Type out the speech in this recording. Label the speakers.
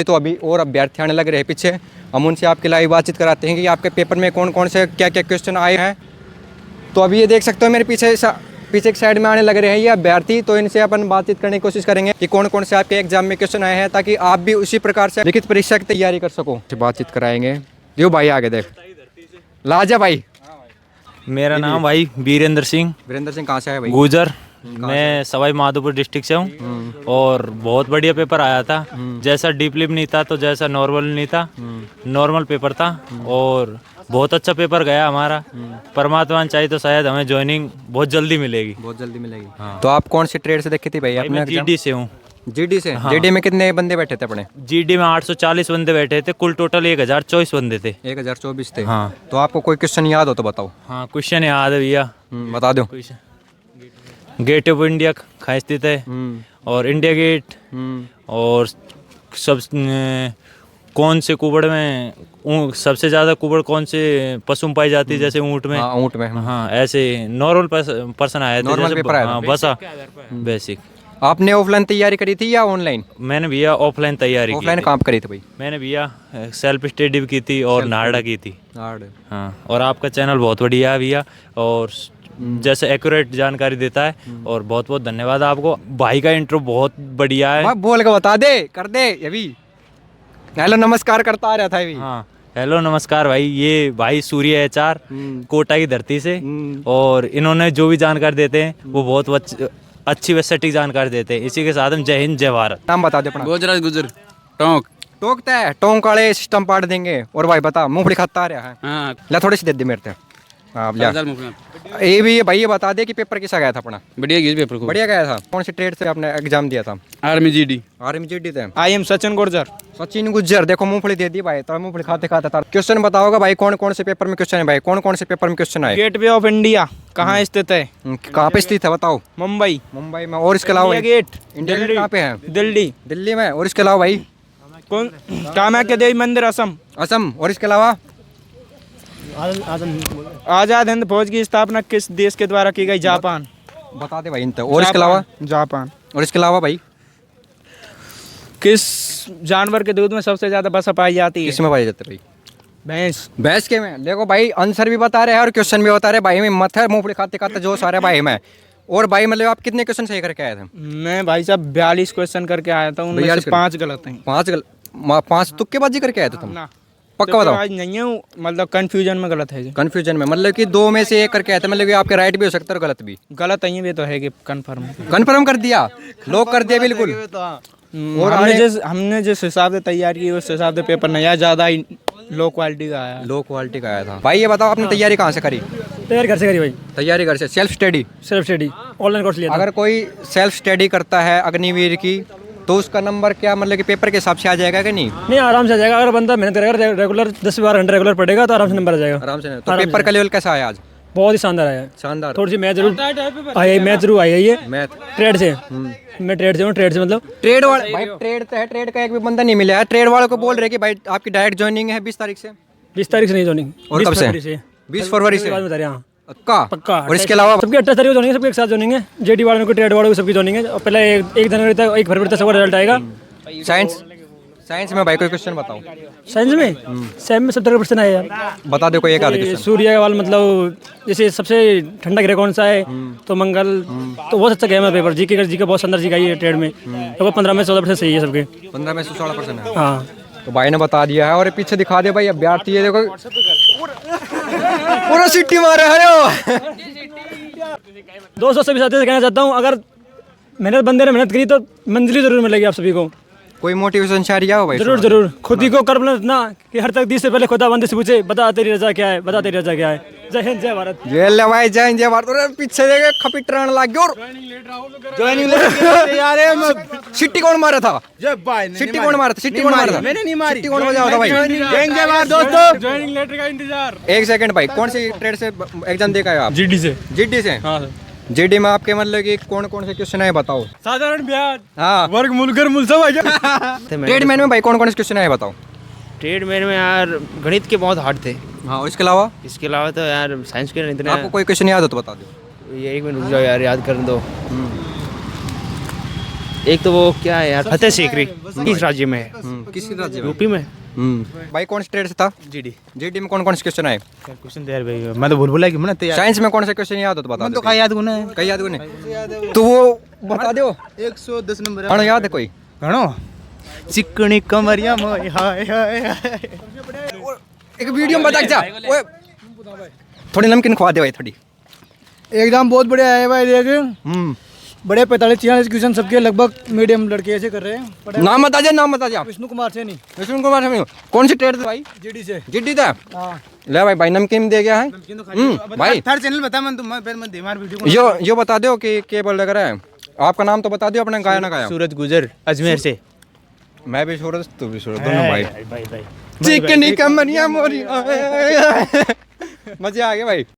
Speaker 1: तो अभी और अभ्यर्थी आने लग रहे हैं पीछे, हम उनसे आपके लाइव बातचीत कराते हैं कि आपके पेपर में कौन कौन से क्या क्या क्वेश्चन आए हैं। तो अभी ये देख सकते हो मेरे पीछे एक साइड में आने लग रहे हैं ये अभ्यर्थी, तो इनसे अपन बातचीत करने की कोशिश करेंगे कि कौन कौन से आपके एग्जाम में क्वेश्चन आए हैं, ताकि आप भी उसी प्रकार से लिखित परीक्षा की तैयारी कर सको। बातचीत कराएंगे। यो भाई आगे देख, लाजा भाई।
Speaker 2: मेरा नाम भाई वीरेंद्र सिंह।
Speaker 1: वीरेंद्र सिंह कहाँ से है भाई?
Speaker 2: गुजर। मैं सवाई माधोपुर डिस्ट्रिक्ट से हूँ और बहुत बढ़िया पेपर आया था। जैसा डीप लिप नहीं था तो जैसा नॉर्मल नहीं था, नॉर्मल पेपर था और बहुत अच्छा पेपर गया हमारा। परमात्मा चाहे तो शायद हमें ज्वाइनिंग बहुत जल्दी मिलेगी।
Speaker 1: बहुत जल्दी मिलेगी। हाँ। तो आप कौन सी ट्रेड से देखे थे भाई?
Speaker 2: मैं जीडी से हूँ।
Speaker 1: जीडी से?
Speaker 2: हाँ।
Speaker 1: जीडी में कितने बंदे बैठे थे अपने?
Speaker 2: जीडी में 840 बंदे बैठे थे, कुल टोटल 1024 बंदे थे।
Speaker 1: 1024 थे।
Speaker 2: हाँ।
Speaker 1: तो आपको कोई क्वेश्चन याद हो तो बताओ।
Speaker 2: हाँ, क्वेश्चन याद है भैया।
Speaker 1: बता दो।
Speaker 2: गेट ऑफ इंडिया कहाँ स्थित है और इंडिया गेट और सब कौन से कुबड़ में सबसे ज्यादा कुबड़ कौन से पशु में पाई जाती है, जैसे ऊँट में।
Speaker 1: हाँ, ऊँट में।
Speaker 2: हाँ, ऐसे नॉर्मल पर्सन आया था।
Speaker 1: नॉर्मल पेपर आया था।
Speaker 2: हाँ, बसा बेसिक।
Speaker 1: आपने ऑफलाइन तैयारी करी थी या ऑनलाइन?
Speaker 2: मैंने भैया ऑफलाइन तैयारी की।
Speaker 1: ऑफलाइन कहाँ करी थी भाई?
Speaker 2: मैंने भैया सेल्फ स्टडी भी की थी और नारडा की थी। हाँ, और आपका चैनल बहुत बढ़िया है भैया और जैसे एक्यूरेट जानकारी देता है और बहुत बहुत धन्यवाद आपको। भाई का इंट्रो बहुत बढ़िया है।
Speaker 1: बोल के बता दे, कर दे अभी। हेलो नमस्कार करता आ रहा था अभी।
Speaker 2: हाँ, हेलो नमस्कार भाई। ये भाई सूर्य एचआर कोटा की धरती से, और इन्होंने जो भी जानकारी देते हैं वो बहुत अच्छी व सटीक जानकारी देते हैं। इसी के साथ हम जय हिंद जय भारत।
Speaker 1: नाम बता दे अपना।
Speaker 3: गोजराज गुजर टोंक
Speaker 1: टोकता है, टोंक वाले सिस्टम पाट देंगे। और भाई बता, मूंगफली खाता आ रहा है?
Speaker 3: हाँ,
Speaker 1: ला थोड़ी सी दे दे मेरे से। हाँ ले।
Speaker 3: चल मुखिया।
Speaker 1: ये भी भाई ये बता दे कि पेपर कैसा गया था अपना?
Speaker 3: बढ़िया गया पेपर को।
Speaker 1: बढ़िया गया था। कौन सी ट्रेड से आपने एग्जाम दिया था?
Speaker 3: Army GD.
Speaker 1: आर्मी जीडी थे।
Speaker 4: I am Sachin Gurjar.
Speaker 1: सचिन गुज्जर। देखो मूंगफली दे दी भाई, तो मूंगफली खाते खाते था। क्वेश्चन बताओगा भाई, कौन कौन से पेपर में क्वेश्चन है भाई? कौन कौन से पेपर में क्वेश्चन आए?
Speaker 4: गेटवे ऑफ इंडिया कहाँ स्थित है?
Speaker 1: कहाँ पे स्थित है बताओ?
Speaker 4: मुंबई।
Speaker 1: मुंबई में। और इसके अलावा
Speaker 4: इंडिया गेट।
Speaker 1: इंडिया गेट कहाँ पे है?
Speaker 4: दिल्ली।
Speaker 1: दिल्ली में। और इसके अलावा भाई?
Speaker 4: कौन? कामाख्या देवी मंदिर असम।
Speaker 1: असम। और इसके अलावा?
Speaker 4: आजाद हिंद फौज की स्थापना किस देश के द्वारा की गई? जापान।
Speaker 1: बता दे भाई इन। और इसके अलावा?
Speaker 4: जापान।
Speaker 1: और इसके अलावा भाई?
Speaker 4: किस जानवर के दूध में सबसे ज्यादा वसा पाई जाती है?
Speaker 1: किसमें पाई जाती है भाई?
Speaker 4: भैंस।
Speaker 1: भैंस के में। देखो भाई आंसर भी बता रहे हैं और क्वेश्चन भी बता रहे हैं भाई। में मत है मूंगफली खाते खाते जो सारे भाई में। और भाई मतलब आप कितने क्वेश्चन सही करके आए थे?
Speaker 4: मैं भाई साहब 42 क्वेश्चन करके आया था, उनमें से 5 गलत हैं।
Speaker 1: 5 तुक्केबाजी करके आए थे तुम?
Speaker 4: ना,
Speaker 1: पक्का बताओ।
Speaker 4: आज नहीं है, मतलब कंफ्यूजन में गलत है।
Speaker 1: कंफ्यूजन में मतलब कि 2 में से 1 करके आए थे, मतलब कि आपके राइट भी हो सकता है और गलत भी।
Speaker 4: गलत है ये तो है कि कंफर्म
Speaker 1: कर दिया, लॉक कर दिया बिल्कुल।
Speaker 4: और हमने जिस हिसाब से तैयारी की उस हिसाब से पेपर नहीं आया, ज़्यादा ही लो क्वालिटी का आया।
Speaker 1: लो क्वालिटी का आया था। भाई ये बताओ आपने तैयारी कहाँ से करी?
Speaker 5: तैयारी घर से करी भाई।
Speaker 1: तैयारी घर से? सेल्फ स्टडी
Speaker 5: ऑनलाइन कोर्स लिया था।
Speaker 1: अगर कोई सेल्फ स्टडी करता है अग्निवीर की, तो उसका नंबर क्या मतलब कि पेपर के हिसाब से आ जाएगा कि नहीं?
Speaker 5: नहीं, आराम से आ जाएगा। अगर बंदा मेहनत करेगा, रेगुलर 10 से 12 घंटे रेगुलर पढ़ेगा तो आराम से नंबर आ जाएगा।
Speaker 1: आराम से। तो पेपर का लेवल कैसा आया आज?
Speaker 5: बहुत ही शानदार आया।
Speaker 1: शानदार।
Speaker 5: थोड़ी सी मैथ जरूर आई है
Speaker 1: मैथ
Speaker 5: ट्रेड से। मैं ट्रेड से हूँ। ट्रेड से मतलब
Speaker 1: ट्रेड वाले भाई, ट्रेड तो है, ट्रेड का एक भी बंदा नहीं मिला है। ट्रेड वालों को बोल रहे कि भाई आपकी डायरेक्ट ज्वाइनिंग है 20 तारीख से।
Speaker 5: 20 तारीख से नहीं ज्वाइनिंग।
Speaker 1: और कब से? 20 फरवरी से।
Speaker 5: पक्का।
Speaker 1: और इसके अलावा
Speaker 5: सबकी 28 तारीख को ज्वाइनिंग है, सबके एक साथ ज्वाइनिंग है। जेडी वालों को, ट्रेड वालों को सबकी ज्वाइनिंग है। और पहले 1 जनवरी तक, 1 फरवरी तक सबका रिजल्ट आएगा।
Speaker 1: साइंस में भाई कोई क्वेश्चन बताओ।
Speaker 5: साइंस में 70% आया यार।
Speaker 1: बता दो कोई एक आधा क्वेश्चन।
Speaker 5: सूर्य वाला मतलब जैसे सबसे ठंडा ग्रह कौन सा है, तो मंगल। तो बहुत अच्छा गया है पेपर। जीके बहुत शानदार जीका है ट्रेड में। तो 15 में 14% सही है सबके।
Speaker 1: 15 में से 16% है।
Speaker 5: हाँ,
Speaker 1: तो भाई ने बता दिया है। और पीछे दिखा दे भाई अभ्यर्थी है, देखो पूरा सिटी मारे है।
Speaker 5: दोस्तों सभी साथियों से कहना चाहता हूँ, अगर बंदे ने मेहनत करी तो मंजिल जरूर मिलेगी आप सभी को।
Speaker 1: कोई मोटिवेशन शायरी आओ भाई।
Speaker 5: जरूर खुद ही को कर इतना कि हर तकदीर से पहले खुदा बंदे से पूछे, बता तेरी रजा क्या है, बता तेरी रजा क्या है। जय हिंद जय भारत।
Speaker 1: जय ले भाई, जय हिंद जय भारत। और पीछे देखे खपिटरान लाग गया। और
Speaker 4: ज्वाइनिंग लेटर यार है।
Speaker 1: सिटी कौन मारा था?
Speaker 4: सिटी
Speaker 1: कौन मारा था? सिटी कौन मारा था?
Speaker 4: मैंने नहीं मारी।
Speaker 1: सिटी कौन बजाया था भाई?
Speaker 4: जय भारत दोस्तों। ज्वाइनिंग लेटर का इंतजार।
Speaker 1: 1 सेकंड भाई, कौन सी ट्रेड से एग्जाम दे के आए आप?
Speaker 5: जीडी से।
Speaker 1: जीडी से? हाँ। जीडी में आपके मतलब कि कौन कौन से क्वेश्चन है बताओ?
Speaker 5: साधारण ब्याज।
Speaker 1: हाँ।
Speaker 5: वर्गमूल कर सब आ गया।
Speaker 1: ट्रेड मैन में भाई कौन कौन से क्वेश्चन है बताओ?
Speaker 6: ट्रेड मैन में यार गणित के बहुत हार्ड थे।
Speaker 1: हाँ। और इसके अलावा?
Speaker 6: इसके अलावा तो यार साइंस के इतने।
Speaker 1: आपको कोई क्वेश्चन याद हो तो बता दो।
Speaker 6: ये 1 मिनट रुक जाओ यार, याद कर दो। एक तो वो क्या है यार, फतेह सीकरी किस राज्य में है?
Speaker 1: किसी राज्य में?
Speaker 6: यूपी में।
Speaker 1: भाई कौन सी ट्रेड से था?
Speaker 4: जीडी
Speaker 1: जीडी में कौन कौन से क्वेश्चन आए?
Speaker 4: क्वेश्चन दे यार भाई, मैं तो भूल भुला कि मैं तैयार
Speaker 1: साइंस में कौन से क्वेश्चन याद हो तो बता
Speaker 4: तो
Speaker 1: दो।
Speaker 4: का याद गुना है
Speaker 1: कई याद को नहीं तो वो बता दो।
Speaker 4: 110 नंबर
Speaker 1: हाँ याद है कोई?
Speaker 4: घणो चिकनी कमरिया मोय हाय हाय हाय।
Speaker 1: एक वीडियो में बता के जा। ओए थोड़ी नमकीन खवा दे भाई थोड़ी।
Speaker 5: एग्जाम बहुत बढ़िया है भाई, देख बड़े 45-46 क्वेश्चन सबके लगभग मीडियम लड़के ऐसे कर रहे हैं।
Speaker 1: नाम बता जा, नाम बता जा।
Speaker 5: विष्णु कुमार से नहीं,
Speaker 1: विष्णु कुमार से कौन सी ट्रेड थी भाई?
Speaker 5: जीडी से।
Speaker 1: जीडी था।
Speaker 5: हाँ
Speaker 1: ले भाई भाई नमकीन दे गया है भाई।
Speaker 4: थर्ड चैनल बता, मैं तुम पहले मैं दीवार वीडियो
Speaker 1: यो बता दो कि केबल लग रहा है। आपका नाम तो बता दो, अपने गाया ना गाया।
Speaker 4: सूरज गुजर अजमेर से।
Speaker 1: मैं भी सूरज तू भी सूरज, दोनों भाई।
Speaker 4: भाई भाई
Speaker 1: चिकनी कमरिया मोरी मजे आ गए भाई।